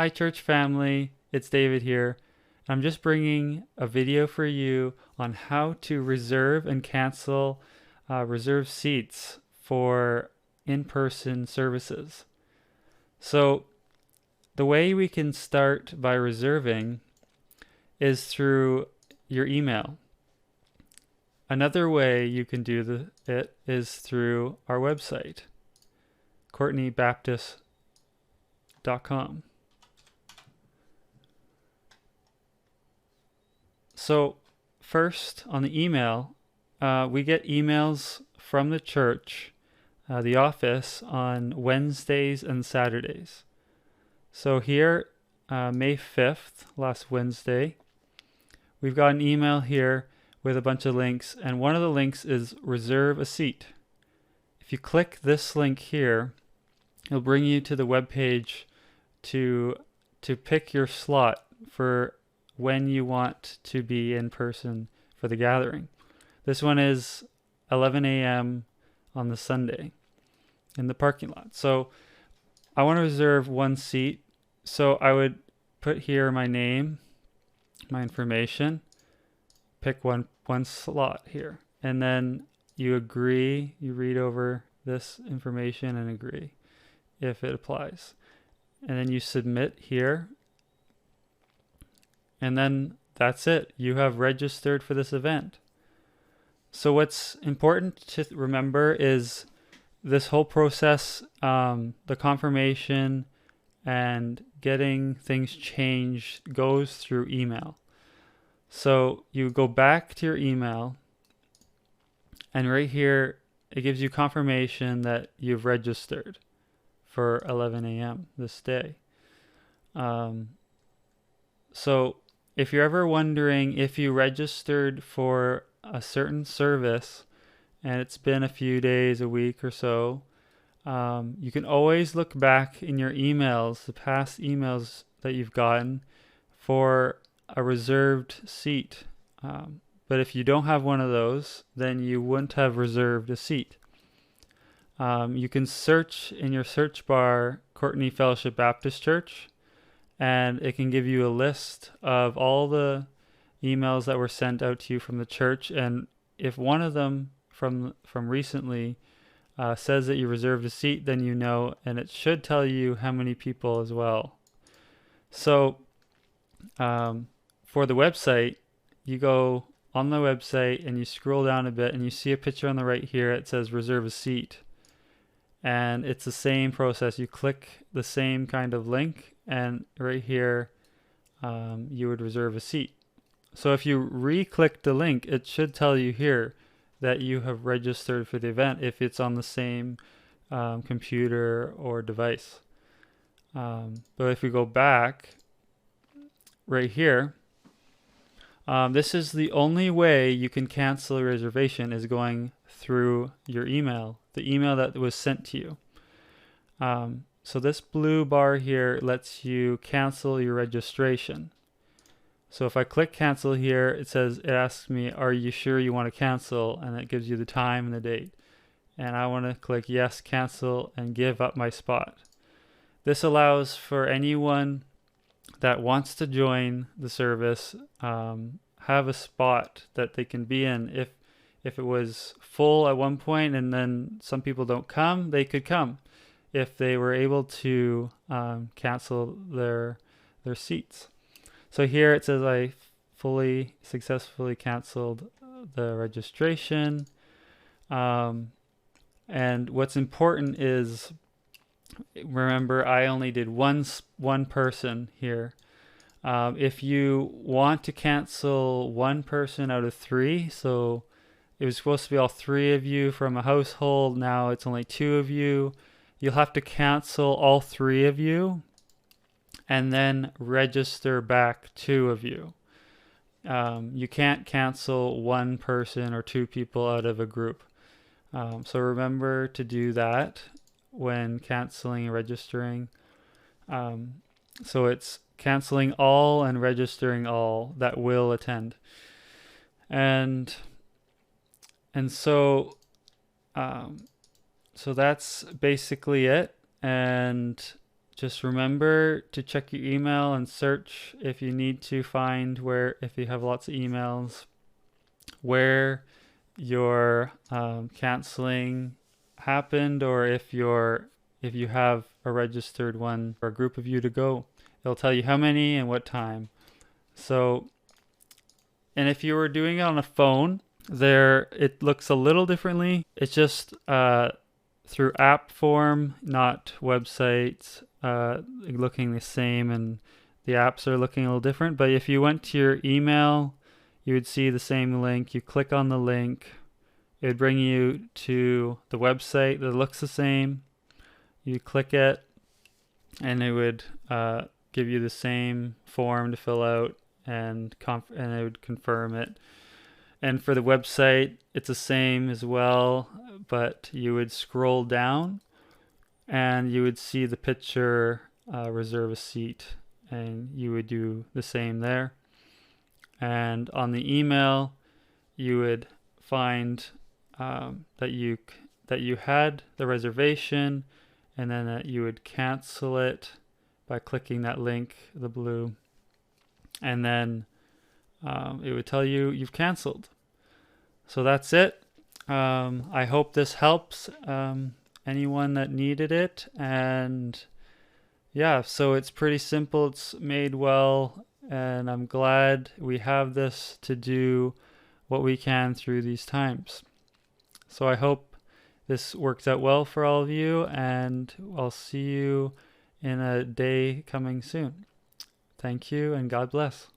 Hi church family, it's David here. I'm just bringing a video for you on how to reserve and cancel reserved seats for in-person services. So the way we can start by reserving is through your email. Another way you can do it is through our website, courtneybaptist.com. So first, on the email, we get emails from the church, the office, on Wednesdays and Saturdays. So here, May 5th, last Wednesday, we've got an email here with a bunch of links, and one of the links is reserve a seat. If you click this link here, it'll bring you to the web page to pick your slot for when you want to be in person for the gathering. This one is 11 a.m. on the Sunday in the parking lot. So I want to reserve one seat. So I would put here my name, my information, pick one slot here, and then you agree, you read over this information and agree if it applies. And then you submit here. And then that's it. You have registered for this event. So what's important to remember is this whole process, the confirmation and getting things changed goes through email. So you go back to your email, and right here it gives you confirmation that you've registered for 11 a.m. this day. So if you're ever wondering if you registered for a certain service and it's been a few days, a week or so, you can always look back in your emails, the past emails that you've gotten, for a reserved seat. But if you don't have one of those, then you wouldn't have reserved a seat. You can search in your search bar Courtney Fellowship Baptist Church, and it can give you a list of all the emails that were sent out to you from the church. And if one of them from recently says that you reserved a seat, then you know, and it should tell you how many people as well. So for the website, you go on the website and you scroll down a bit and you see a picture on the right here. It says reserve a seat. And it's the same process. You click the same kind of link, and right here you would reserve a seat. So if you re-click the link, it should tell you here that you have registered for the event if it's on the same computer or device. But if we go back right here, this is the only way you can cancel a reservation, is going through your email, the email that was sent to you. So this blue bar here lets you cancel your registration. So if I click cancel here, it asks me, are you sure you want to cancel? And it gives you the time and the date. And I want to click yes, cancel, and give up my spot. This allows for anyone that wants to join the service, have a spot that they can be in. If it was full at one point and then some people don't come, they could come if they were able to cancel their seats. So here it says I fully successfully canceled the registration. And what's important is, remember, I only did one person here. If you want to cancel one person out of three, so it was supposed to be all three of you from a household, now it's only two of you, you'll have to cancel all three of you and then register back two of you. You can't cancel one person or two people out of a group. So remember to do that when canceling and registering. So it's canceling all and registering all that will attend. And so so that's basically it. And just remember to check your email and search if you need to find where, if you have lots of emails, where your canceling happened, or if you have a registered one for a group of you to go. It'll tell you how many and what time. So, and if you were doing it on a phone, there it looks a little differently. It's just through app form, not websites, looking the same, and the apps are looking a little different. But if you went to your email, you would see the same link. You click on the link, it would bring you to the website that looks the same. You click it, and it would give you the same form to fill out, and it would confirm it. And for the website, it's the same as well, but you would scroll down and you would see the picture, reserve a seat, and you would do the same there. And on the email, you would find that you had the reservation, and then that you would cancel it by clicking that link, the blue, and then it would tell you you've canceled. So that's it. I hope this helps anyone that needed it. And yeah, so it's pretty simple. It's made well, and I'm glad we have this to do what we can through these times. So I hope this works out well for all of you, and I'll see you in a day coming soon. Thank you, and God bless.